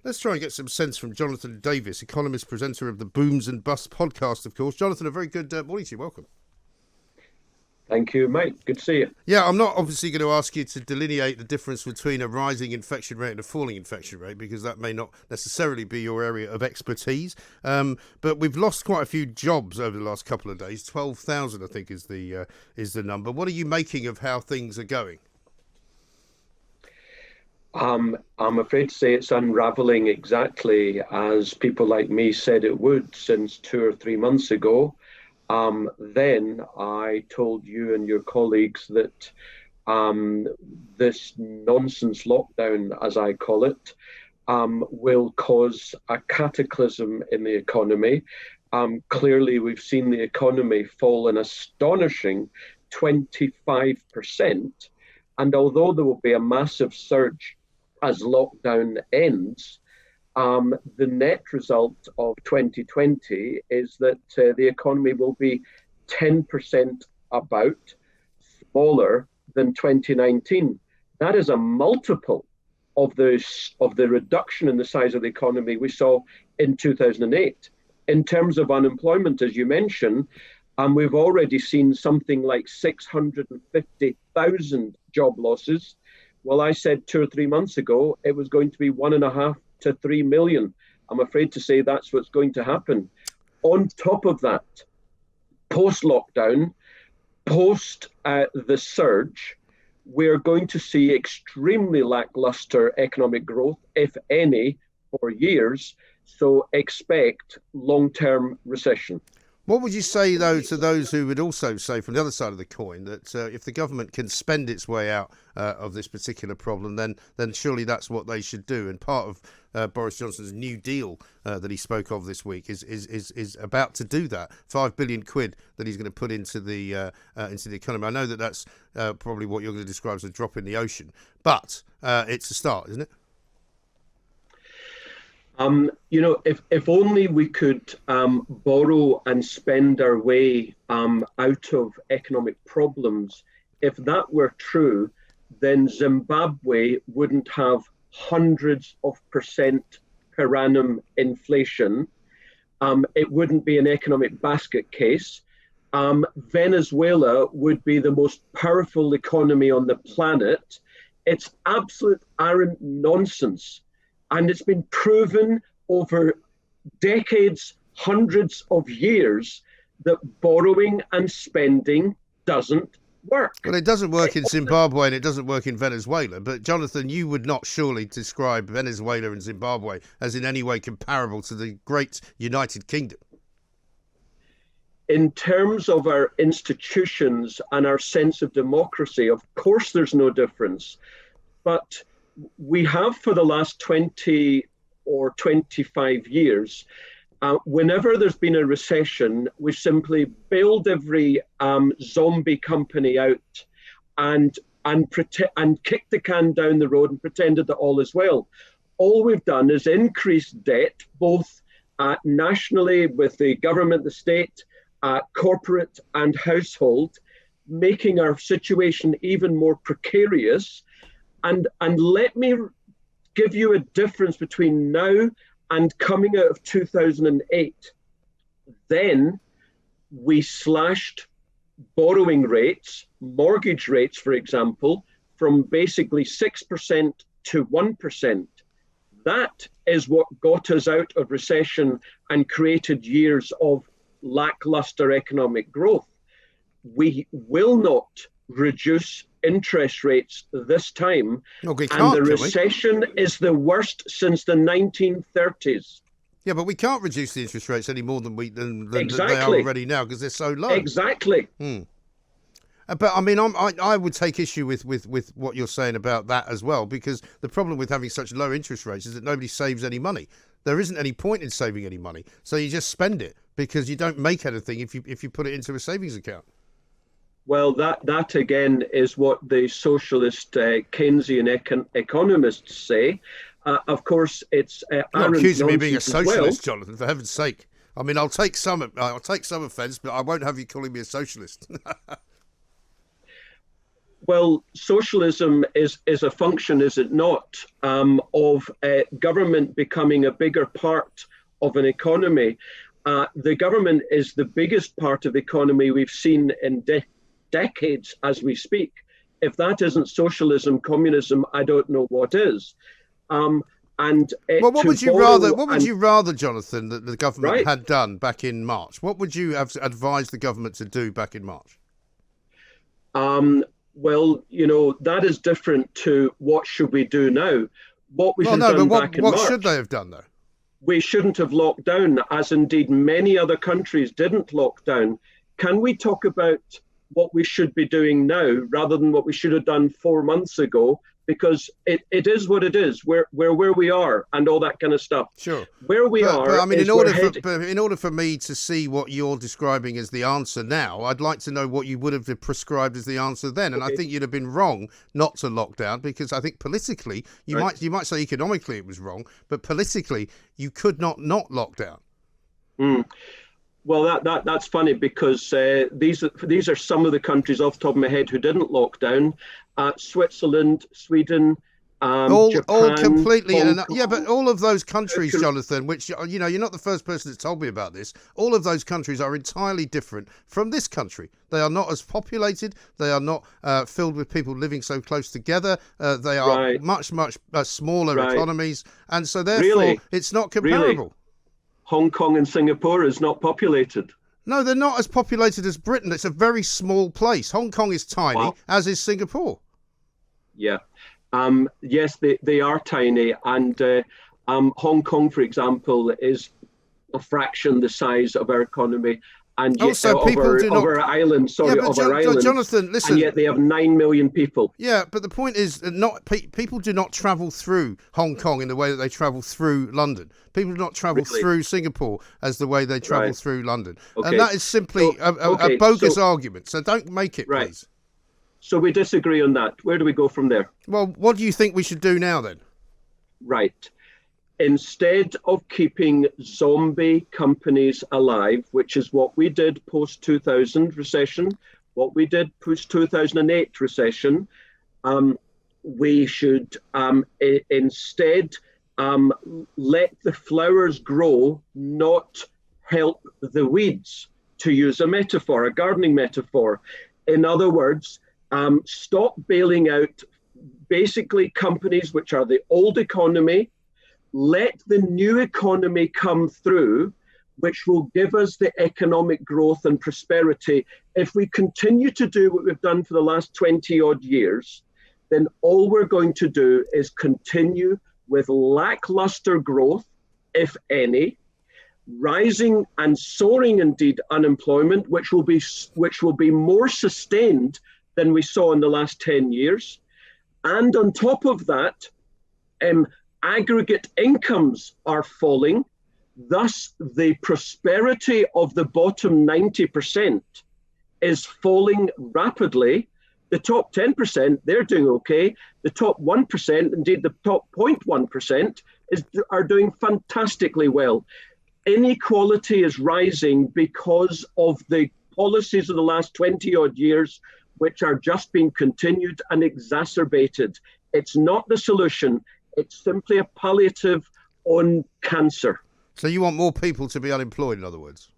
Let's try and get some sense from Jonathan Davis, economist, presenter of the Booms and Busts podcast, of course. Jonathan, a very good morning to you. Welcome. Thank you, mate. Good to see you. Yeah, I'm not obviously going to ask you to delineate the difference between a rising infection rate and a falling infection rate, because that may not necessarily be your area of expertise. But we've lost quite a few jobs over the last couple of days. 12,000, I think, is the number. What are you making of how things are going? I'm afraid to say it's unraveling exactly as people like me said it would since 2 or 3 months ago. Then I told you and your colleagues that this nonsense lockdown, as I call it, will cause a cataclysm in the economy. Clearly, we've seen the economy fall an astonishing 25%. And although there will be a massive surge as lockdown ends, the net result of 2020 is that the economy will be 10% about smaller than 2019. That is a multiple of the reduction in the size of the economy we saw in 2008. In terms of unemployment, as you mentioned, we've already seen something like 650,000 job losses. Well, I said 2 or 3 months ago it was going to be 1.5 to 3 million. I'm afraid to say that's what's going to happen. On top of that, post-lockdown, post the surge, we're going to see extremely lackluster economic growth, if any, for years. So expect long-term recession. What would you say, though, to those who would also say, from the other side of the coin, that if the government can spend its way out of this particular problem, then surely that's what they should do? And part of Boris Johnson's New Deal that he spoke of this week is about to do that. 5 billion quid that he's going to put into the economy. I know that that's probably what you're going to describe as a drop in the ocean, but it's a start, isn't it? If only we could borrow and spend our way out of economic problems. If that were true, then Zimbabwe wouldn't have hundreds of percent per annum inflation. It wouldn't be an economic basket case. Venezuela would be the most powerful economy on the planet. It's absolute arrant nonsense. And it's been proven over decades, hundreds of years, that borrowing and spending doesn't work. Well, it doesn't work in Zimbabwe and it doesn't work in Venezuela. But, Jonathan, you would not surely describe Venezuela and Zimbabwe as in any way comparable to the great United Kingdom. In terms of our institutions and our sense of democracy, of course there's no difference. But we have, for the last 20 or 25 years, whenever there's been a recession, we simply bailed every zombie company out and kicked the can down the road and pretended that all is well. All we've done is increase debt, both nationally with the government, the state, corporate and household, making our situation even more precarious. And let me give you a difference between now and coming out of 2008. Then we slashed borrowing rates, mortgage rates, for example, from basically 6% to 1%. That is what got us out of recession and created years of lackluster economic growth. We will not reduce interest rates this time, and the recession is the worst since the 1930s. Yeah, but we can't reduce the interest rates any more than Exactly. they are already now, because they're so low. Exactly. But I mean, I would take issue with what you're saying about that as well, because the problem with having such low interest rates is that nobody saves any money. There isn't any point in saving any money, so you just spend it because you don't make anything if you put it into a savings account. Well, that again is what the socialist Keynesian economists say. Of course, it's You're accusing me of being a well. socialist, Jonathan. For heaven's sake! I mean, I'll take some offence, but I won't have you calling me a socialist. Well, socialism is a function, is it not, of government becoming a bigger part of an economy. The government is the biggest part of the economy we've seen in decades as we speak. If that isn't socialism, communism, I don't know what is. And well, what would you rather? What would you rather, Jonathan, that the government had done back in March? What would you have advised the government to do back in March? Well, that is different to what should we do now. What we should have done back in March. What should they have done, though? We shouldn't have locked down, as indeed many other countries didn't lock down. Can we talk about what we should be doing now rather than what we should have done 4 months ago? Because it is what it is. We're where we are and all that kind of stuff. Sure. Where we are. But I mean, in order for me to see what you're describing as the answer now, I'd like to know what you would have prescribed as the answer then. And I think you'd have been wrong not to lock down, because I think politically, you might say economically it was wrong, but politically you could not lock down. Well, that's funny, because these are some of the countries off the top of my head who didn't lock down. Switzerland, Sweden, all completely. Hong But all of those countries, Jonathan, which you're not the first person that's told me about this. All of those countries are entirely different from this country. They are not as populated. They are not filled with people living so close together. They are much smaller economies, and so therefore it's not comparable. Really? Hong Kong and Singapore is not populated. No, they're not as populated as Britain. It's a very small place. Hong Kong is tiny, as is Singapore. Yeah. Yes, they are tiny. And Hong Kong, for example, is a fraction the size of our economy. And yet, our island, Jonathan, listen. And yet they have 9 million people. Yeah, but the point is, people do not travel through Hong Kong in the way that they travel through London. People do not travel through Singapore as the way they travel through London. Okay. And that is simply a bogus argument. So don't make it, please. So we disagree on that. Where do we go from there? Well, what do you think we should do now then? Right. Instead of keeping zombie companies alive, which is what we did post-2000 recession, what we did post-2008 recession, we should instead let the flowers grow, not help the weeds, to use a metaphor, a gardening metaphor. In other words, stop bailing out basically companies which are the old economy. Let the new economy come through, which will give us the economic growth and prosperity. If we continue to do what we've done for the last 20 odd years, then all we're going to do is continue with lackluster growth, if any, rising and soaring indeed unemployment, which will be more sustained than we saw in the last 10 years. And on top of that, aggregate incomes are falling, thus the prosperity of the bottom 90% is falling rapidly. The top 10%, they're doing okay. The top 1%, indeed the top 0.1%, are doing fantastically well. Inequality is rising because of the policies of the last 20 odd years, which are just being continued and exacerbated. It's not the solution. It's simply a palliative on cancer. So you want more people to be unemployed, in other words?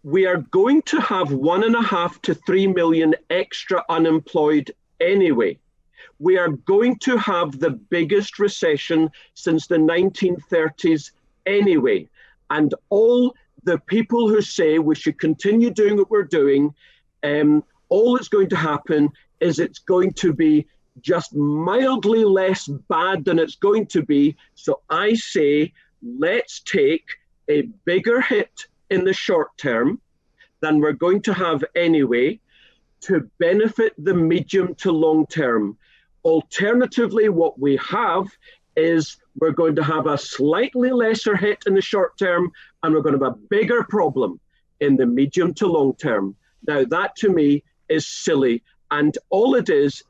We are going to have 1.5 to 3 million extra unemployed anyway. We are going to have the biggest recession since the 1930s anyway. And all the people who say we should continue doing what we're doing, all that's going to happen is it's going to be just mildly less bad than it's going to be. So I say, let's take a bigger hit in the short term than we're going to have anyway to benefit the medium to long term. Alternatively, what we have is we're going to have a slightly lesser hit in the short term and we're going to have a bigger problem in the medium to long term. Now, that to me is silly. And all it is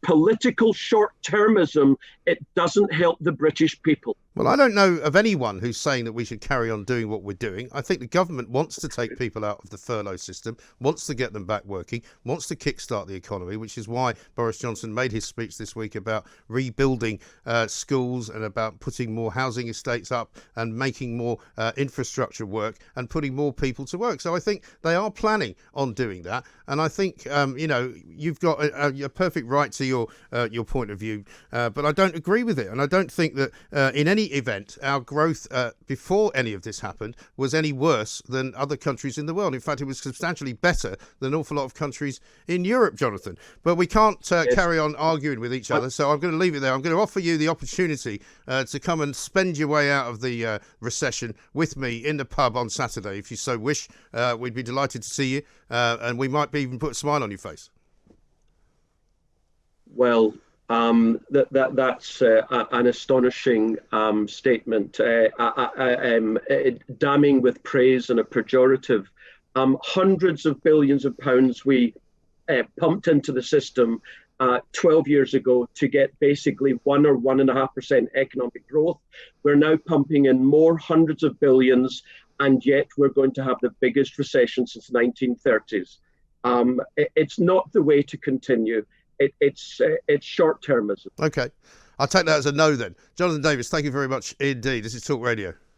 political short-termism. It doesn't help the British people. Well, I don't know of anyone who's saying that we should carry on doing what we're doing. I think the government wants to take people out of the furlough system, wants to get them back working, wants to kickstart the economy, which is why Boris Johnson made his speech this week about rebuilding schools and about putting more housing estates up and making more infrastructure work and putting more people to work. So I think they are planning on doing that. And I think, you've got a perfect right to your point of view, but I don't agree with it. And I don't think that in any event, our growth before any of this happened was any worse than other countries in the world. In fact, it was substantially better than an awful lot of countries in Europe, Jonathan. But we can't Yes. carry on arguing with each other, so I'm going to leave it there. I'm going to offer you the opportunity to come and spend your way out of the recession with me in the pub on Saturday, if you so wish. We'd be delighted to see you, and we might even put a smile on your face. Well, that's an astonishing statement, damning with praise and a pejorative. Hundreds of billions of pounds we pumped into the system 12 years ago to get basically 1 or 1.5% economic growth. We're now pumping in more hundreds of billions, and yet we're going to have the biggest recession since the 1930s. It's not the way to continue. It's short-termism. Okay. I'll take that as a no then. Jonathan Davis, thank you very much indeed. This is Talk Radio.